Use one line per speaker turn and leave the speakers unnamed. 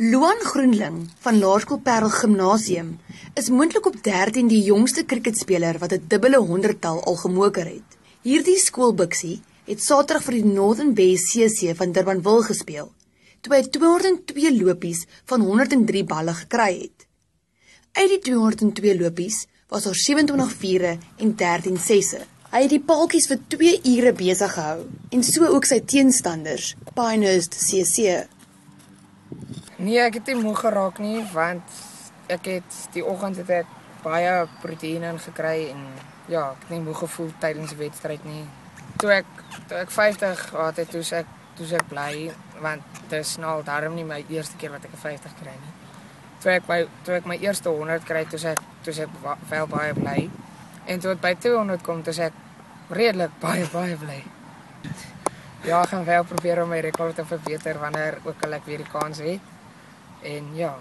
Luan Groenling van Laerskool Parel Gimnasium is moontlik op 13 die jongste cricketspeler wat 'n dubbele 100-tal al gemoker het. Hierdie skoolbiksie het Saterdag vir die Northern Bay CC van Durbanville gespeel, toe hy 202 lopies van 103 balle gekry het. Uit die 202 lopies was daar 27 vure en 13 sesse. Hy het die paaltjies vir 2 ure besig gehou en so ook sy teenstanders, Pinehurst CC.
Nee, ek het nie moeg geraak nie, want die oggend het ek baie proteïene ingekry en ja, ek het nie moeg gevoel tydens die wedstryd nie. Toe ek 50 gehad het, toe ek bly, want dit is nou daarom nie my eerste keer wat ek 'n 50 kry nie. Toe ek my eerste 100 kry, toe ek wel baie bly. En toe het by 200 kom, toe ek redelik baie bly. Ja, ek gaan wel probeer om my rekord te verbeter wanneer ook al ek weer die kans het. En ja,